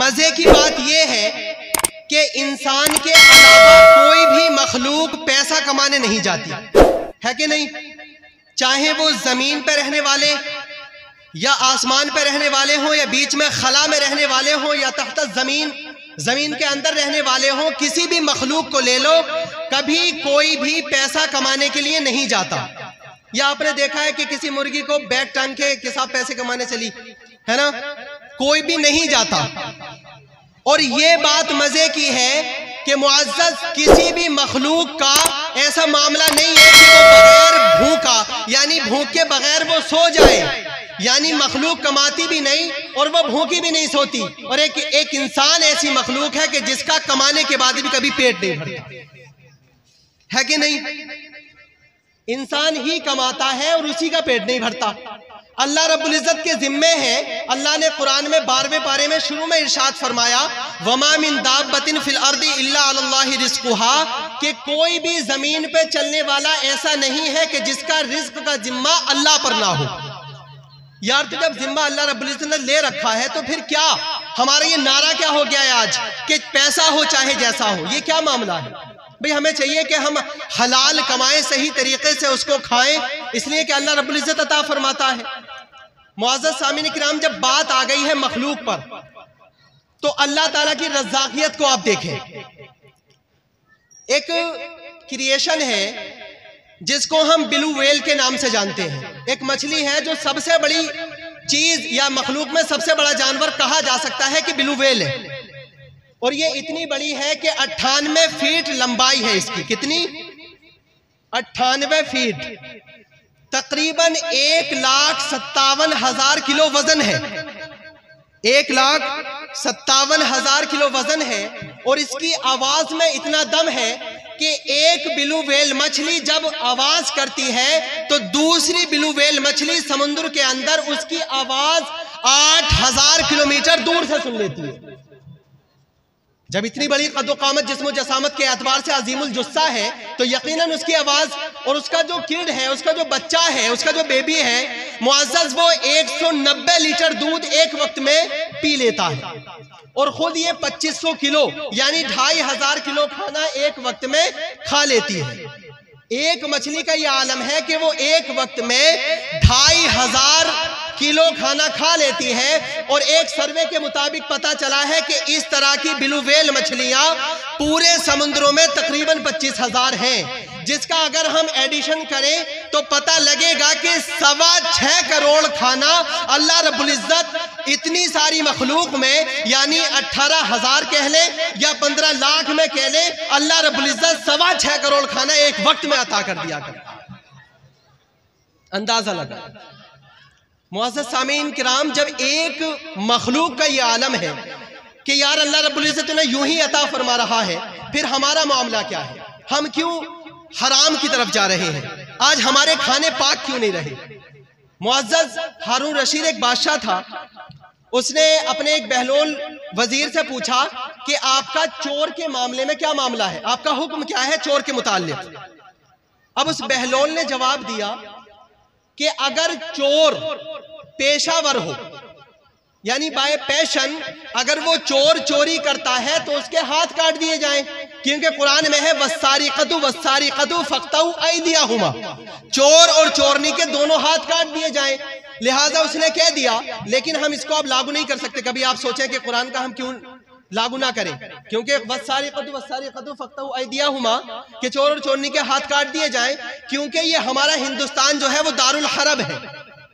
मजे की बात यह है कि इंसान के अलावा कोई भी मखलूक पैसा कमाने नहीं जाती है कि नहीं, चाहे वो जमीन पर रहने वाले या आसमान पर रहने वाले हों या बीच में खला में रहने वाले हों या तहत जमीन के अंदर रहने वाले हों, किसी भी मखलूक को ले लो, कभी कोई भी पैसा कमाने के लिए नहीं जाता। या आपने देखा है कि किसी मुर्गी को बैग टांग के साथ पैसे कमाने चली है ना, कोई भी नहीं जाता। और ये बात मजे की है कि मुअज़्ज़ज़ किसी भी मखलूक का ऐसा मामला नहीं है कि वो बगैर भूखा यानी भूख के बगैर वो सो जाए, यानी मखलूक कमाती भी नहीं और वो भूखी भी नहीं सोती। और एक इंसान ऐसी मखलूक है कि जिसका कमाने के बाद भी कभी पेट नहीं भरता है कि नहीं। इंसान ही कमाता है और उसी का पेट नहीं भरता। अल्लाह रब्बुल इज्जत के जिम्मे है। अल्लाह ने कुरान में 12वें पारे में शुरू में इरशाद फरमाया, वमा मिन दाब्बतिन फिल अर्दि इल्ला अलल्लाहि रिज़्कुहा, कि कोई भी जमीन पे चलने वाला ऐसा नहीं है कि जिसका रिज्क का जिम्मा अल्लाह पर ना हो। यार तो जब जिम्मा अल्लाह रब्बुल इज्जत ने ले रखा है तो फिर क्या हमारा ये नारा क्या हो गया है आज कि पैसा हो चाहे जैसा हो, ये क्या मामला है भाई। हमें चाहिए कि हम हलाल कमाएं, सही तरीके से उसको खाएं, इसलिए कि अल्लाह रब्बुल इज्जत अता फरमाता है। मुअज़्ज़ज़ सामीन किराम, जब बात आ गई है मखलूक पर तो अल्लाह ताला की रज़्ज़ाक़ियत को आप देखें। एक क्रिएशन है जिसको हम ब्लू व्हेल के नाम से जानते हैं। एक मछली है जो सबसे बड़ी चीज या मखलूक में सबसे बड़ा जानवर कहा जा सकता है कि ब्लू व्हेल है। और ये इतनी बड़ी है कि 98 फीट लंबाई है इसकी। कितनी? 98 फीट, तकरीबन 1,57,000 किलो वजन है। 1,57,000 किलो वजन है। और इसकी आवाज में इतना दम है कि एक ब्लू व्हेल मछली जब आवाज करती है तो दूसरी ब्लू व्हेल मछली समुद्र के अंदर उसकी आवाज 8,000 किलोमीटर दूर से सुन लेती है। जब इतनी बड़ी कद्दो-कामत जिस्म और जसामत के एतबार से अजीमुल जुस्सा है तो यकीनन उसकी आवाज और उसका जो किड है, उसका जो बच्चा है, उसका जो बेबी है मुअज़्ज़ज़, वो 190 लीटर दूध एक वक्त में पी लेता है। और खुद ये 2500 किलो यानी 2,500 किलो खाना एक वक्त में खा लेती है। एक मछली का ये आलम है कि वो एक वक्त में 2,500 किलो खाना खा लेती है। और एक सर्वे के मुताबिक पता चला है कि इस तरह की ब्लू व्हेल मछलियां पूरे समुद्रों में तकरीबन 25,000 हैं, जिसका अगर हम एडिशन करें तो पता लगेगा कि 6.25 करोड़ खाना अल्लाह रब्बुल इज्जत इतनी सारी मखलूक में यानी 18,000 कह ले या 15 लाख में कह ले, अल्लाह रब्बुल इज्जत 6.25 करोड़ खाना एक वक्त में अता कर दिया कर। अंदाजा लगा मुअज़्ज़ज़ सामीन किराम, जब एक मखलूक का ये आलम है कि यार अल्लाह रब्बुल इज्जत ने यूं ही अता फरमा रहा है, फिर हमारा मामला क्या है? हम क्यों हराम की तरफ जा रहे हैं? आज हमारे खाने पाक क्यों नहीं रहे? मुअज़्ज़ज़ हारून रशीद एक बादशाह था, उसने अपने एक बहलोल वजीर से पूछा कि आपका चोर के मामले में क्या मामला है, आपका हुक्म क्या है चोर के मुताल्लिक। अब उस बहलोल ने जवाब दिया कि अगर चोर पेशावर हो यानी बाय पैशन, अगर वो चोर चोरी करता है तो उसके हाथ काट दिए जाएं, क्योंकि कुरान में है वस्सारिक़तु फ़क़्तऊ अयदियहुमा, चोर और चोरनी के दोनों हाथ काट दिए जाएं। लिहाजा उसने कह दिया, लेकिन हम इसको अब लागू नहीं कर सकते। कभी आप सोचें कि कुरान का हम क्यों लागू ना करें, क्योंकि वस्सारिक़तु फ़क़्तऊ अयदियहुमा के चोर और चोरनी के हाथ काट दिए जाएं, क्योंकि ये हमारा हिंदुस्तान जो है वो दारुल हरब है,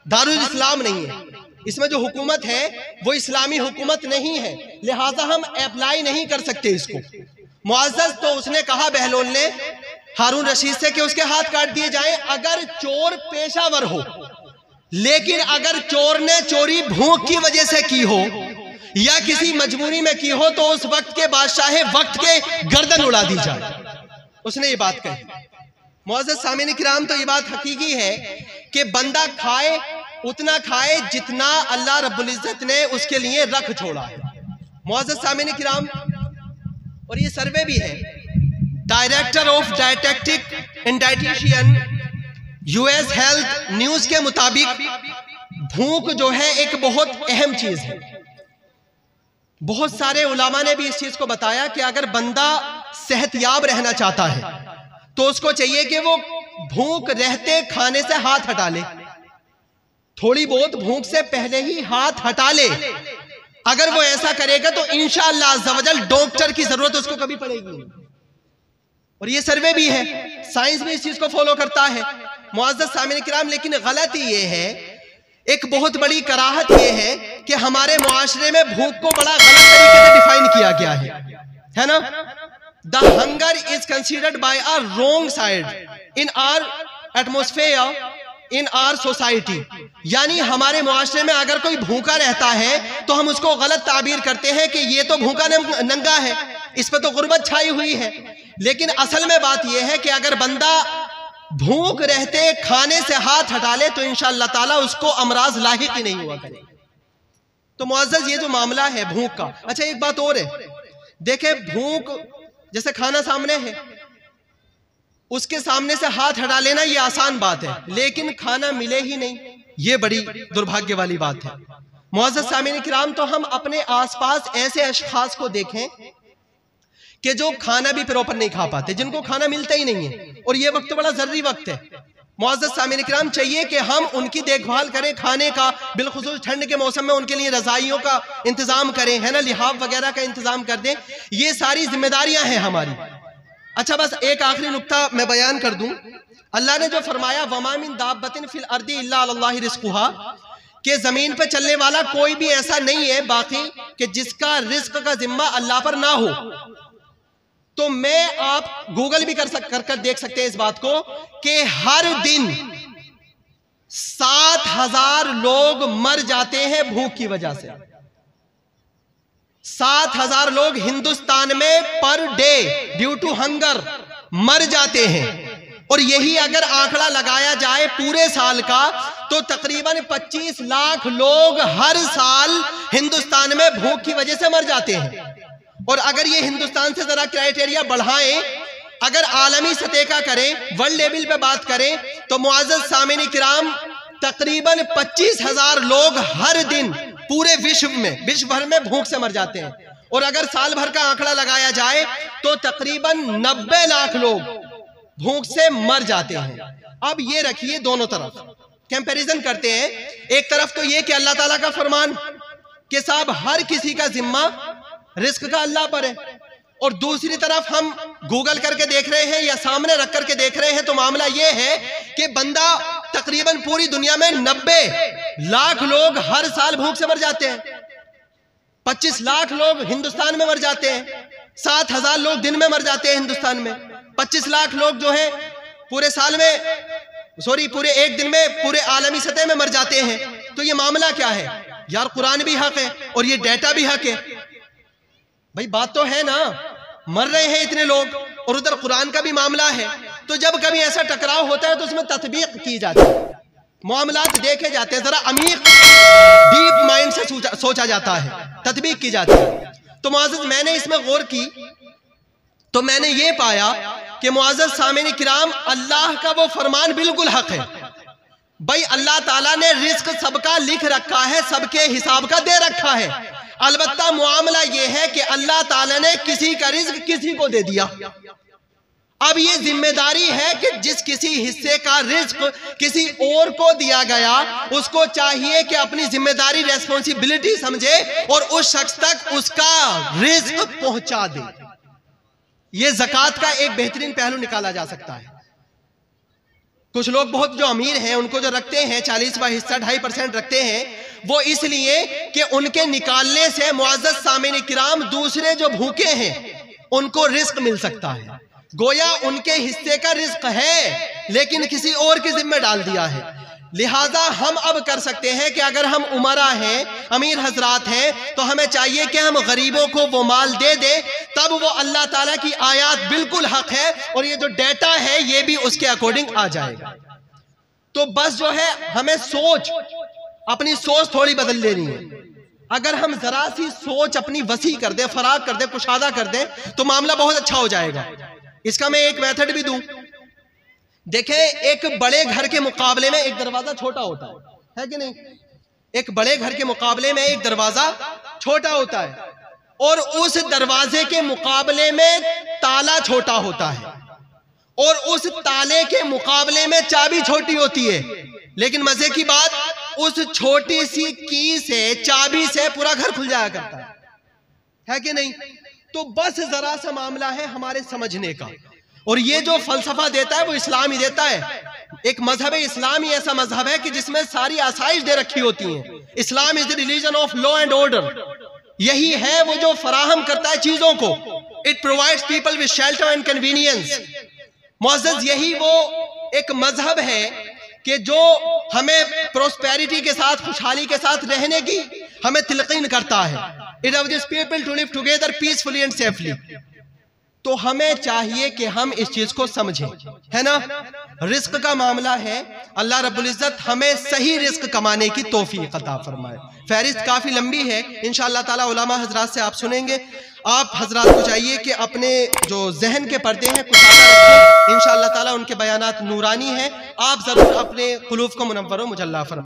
दारुल इस्लाम नहीं है। इसमें जो हुकूमत है वो इस्लामी हुकूमत नहीं है, लिहाजा हम अप्लाई नहीं कर सकते इसको। मुअज़्ज़ज़ तो उसने कहा बहलोल ने हारून रशीद से कि उसके हाथ काट दिए जाएं अगर चोर पेशावर हो। लेकिन अगर चोर ने चोरी भूख की वजह से की हो या किसी मजबूरी में की हो तो उस वक्त के बादशाह वक्त के गर्दन उड़ा दी जाए। उसने ये बात कही। मुअज़्ज़ज़ सामीन किराम, तो ये बात हकीकी है कि बंदा खाए उतना खाए जितना अल्लाह रब्बुल इज्जत ने उसके लिए रख छोड़ा है। मुअज़्ज़ज़ सामीन किराम, और ये सर्वे भी है, director of dietetic and dietitian US health news के मुताबिक भूख जो है एक बहुत अहम चीज है। बहुत सारे उलामा ने भी इस चीज को बताया कि अगर बंदा सेहतयाब रहना चाहता है तो उसको चाहिए कि वो भूख रहते खाने से हाथ हटा ले, थोड़ी बहुत भूख से पहले ही हाथ हटा ले। अगर वो ऐसा करेगा तो इंशाअल्लाह अज़्ज़वजल डॉक्टर की जरूरत उसको कभी पड़ेगी नहीं। और ये सर्वे भी है, साइंस भी इस चीज को फॉलो करता है। मुअज़्ज़ज़ सामिन किराम, लेकिन गलती ये है, एक बहुत बड़ी कराहत ये है कि हमारे मुआशरे में भूख को बड़ा गलत तरीके से डिफाइन किया गया है ना। The hunger is considered by a wrong side in our atmosphere in our society. यानी हमारे मुआशरे में अगर कोई भूखा रहता है तो हम उसको गलत ताबीर करते हैं कि ये तो भूखा नंगा है, इस पर तो गुर्बत छाई हुई है। लेकिन असल में बात यह है कि अगर बंदा भूख रहते खाने से हाथ हटा ले तो इंशाअल्लाह ताला उसको अमराज लाहिक ही नहीं हुआ करे। तो मुअज़्ज़ज़ ये जो मामला है भूख का, अच्छा एक बात और है, देखे भूख जैसे खाना सामने है, उसके सामने से हाथ हटा लेना ये आसान बात है, लेकिन खाना मिले ही नहीं, ये बड़ी दुर्भाग्य वाली बात है। मुअज़्ज़ज़ सामिन किराम, तो हम अपने आसपास ऐसे अशखास को देखें कि जो खाना भी प्रॉपर नहीं खा पाते, जिनको खाना मिलता ही नहीं है, और ये वक्त तो बड़ा जरूरी वक्त है। मुअज़्ज़ज़ सामिन किराम, चाहिए कि हम उनकी देखभाल करें, खाने का, बिलखुसूस ठंड के मौसम में उनके लिए रजाइयों का इंतजाम करें, है ना, लिहाफ वगैरह का इंतजाम कर दें। ये सारी जिम्मेदारियां हैं हमारी। अच्छा, बस एक आखिरी नुक्ता मैं बयान कर दूं। अल्लाह ने जो फरमाया वमा मिन दाब्बतिन फिल अर्दी इल्ला अलल्लाहि रिज़्क़ुहा, कि जमीन पर चलने वाला कोई भी ऐसा नहीं है बाकी कि जिसका रिस्क का जिम्मा अल्लाह पर ना हो। तो मैं आप गूगल भी कर देख सकते हैं इस बात को कि हर दिन 7,000 लोग मर जाते हैं भूख की वजह से। 7,000 लोग हिंदुस्तान में per day due to hunger मर जाते हैं। और यही अगर आंकड़ा लगाया जाए पूरे साल का तो तकरीबन 25 लाख लोग हर साल हिंदुस्तान में भूख की वजह से मर जाते हैं। और अगर ये हिंदुस्तान से जरा क्राइटेरिया बढ़ाएं, अगर आलमी सतह का करें, वर्ल्ड लेवल पे बात करें, तो मुअज़्ज़ज़ सामिन किराम तकरीबन 25,000 लोग हर दिन पूरे विश्व भर में भूख से मर जाते हैं। और अगर साल भर का आंकड़ा लगाया जाए तो तकरीबन 90 लाख लोग भूख से मर जाते हैं। अब ये रखिए, दोनों तरफ कंपैरिजन करते हैं। एक तरफ तो ये कि अल्लाह ताला का फरमान कि साहब हर किसी का जिम्मा रिस्क का अल्लाह पर है, और दूसरी तरफ हम गूगल करके देख रहे हैं या सामने रख करके देख रहे हैं तो मामला यह है कि बंदा तकरीबन पूरी दुनिया में 90 लाख लोग हर साल भूख से मर जाते हैं। 25 लाख लोग हिंदुस्तान में मर जाते हैं, 7,000 लोग दिन में मर जाते हैं हिंदुस्तान में, 25 लाख लोग जो है पूरे साल में, सॉरी पूरे एक दिन में पूरे आलमी सतह में मर जाते हैं। तो ये मामला क्या है यार? कुरान भी हक है और ये डेटा भी हक है। भाई बात तो है ना, मर रहे हैं इतने लोग और उधर कुरान का भी मामला है। तो जब कभी ऐसा टकराव होता है तो उसमें तत्बीक की जाती है, मामलात देखे जाते हैं, जरा अमीर डीप माइंड से सोचा जाता है, तत्बीक की जाती है। तो मुअज़्ज़ज़ मैंने इसमें गौर की तो मैंने ये पाया कि मुअज़्ज़ज़ सामिन किराम, अल्लाह का वो फरमान बिल्कुल हक है। भाई अल्लाह ताला ने रिस्क सबका लिख रखा है, सबके हिसाब का दे रखा है। अलबत्ता मामला यह है कि अल्लाह ताला ने किसी का रिस्क किसी को दे दिया। अब ये जिम्मेदारी है कि जिस किसी हिस्से का रिस्क किसी और को दिया गया, उसको चाहिए कि अपनी जिम्मेदारी, रेस्पॉन्सिबिलिटी समझे और उस शख्स तक उसका रिस्क पहुंचा दे। ये ज़कात का एक बेहतरीन पहलू निकाला जा सकता है। कुछ लोग बहुत जो अमीर हैं उनको जो रखते हैं 40वां हिस्सा 2.5% रखते हैं, वो इसलिए कि उनके निकालने से मुअज़्ज़ज़ सामिन किराम दूसरे जो भूखे हैं उनको रिस्क मिल सकता है। गोया उनके हिस्से का रिस्क है लेकिन किसी और के जिम्मे डाल दिया है। लिहाजा हम अब कर सकते हैं कि अगर हम उमरा हैं, अमीर हजरात हैं, तो हमें चाहिए कि हम गरीबों को वो माल दे दे, तब वो अल्लाह ताला की आयत बिल्कुल हक है और ये जो डेटा है ये भी उसके अकॉर्डिंग आ जाएगा। तो बस जो है हमें अपनी सोच थोड़ी बदल लेनी है। अगर हम जरा सी सोच अपनी वसी कर दे, फराग कर दे, कुशादा कर दे, तो मामला बहुत अच्छा हो जाएगा। इसका मैं एक मेथड भी दूं। देखें, एक बड़े घर के मुकाबले में एक दरवाजा छोटा होता है कि नहीं? एक बड़े घर के मुकाबले में एक दरवाजा छोटा होता है। और उस दरवाजे के मुकाबले में ताला छोटा होता है और उस ताले के मुकाबले में चाबी छोटी होती है, लेकिन मजे की बात, उस छोटी सी की से, चाबी से पूरा घर खुल जाया करता है कि नहीं? तो बस जरा सा मामला है हमारे समझने का। और ये जो फलसफा देता है वो इस्लाम ही देता है। एक मजहब इस्लाम ही ऐसा मजहब है कि जिसमें सारी आसाइश दे रखी होती हैं। Islam is the religion of law and order. यही है वो जो फराहम करता है चीजों को। It provides people with shelter and convenience. मुअज़्ज़ज़, यही वो एक मजहब है कि जो हमें प्रोस्पेरिटी के साथ, खुशहाली के साथ रहने की हमें तिलकीन करता है। It allows people to live together peacefully and safely. तो हमें चाहिए कि हम इस चीज को समझें, है ना? रिस्क का मामला है, अल्लाह रब्बुल इज्जत हमें सही रिस्क कमाने की तौफीक अता फरमाए। फहरिस्त काफी लंबी है, इंशाअल्लाह ताला उलमा हजरात से आप सुनेंगे। आप हजरात को चाहिए कि अपने जो जहन के पर्दे हैं कुशादा रखें। इंशाअल्लाह ताला उनके बयानात नूरानी हैं। आप जरूर अपने कुलूब को मुनव्वर व मुजल्ला फरमाएं।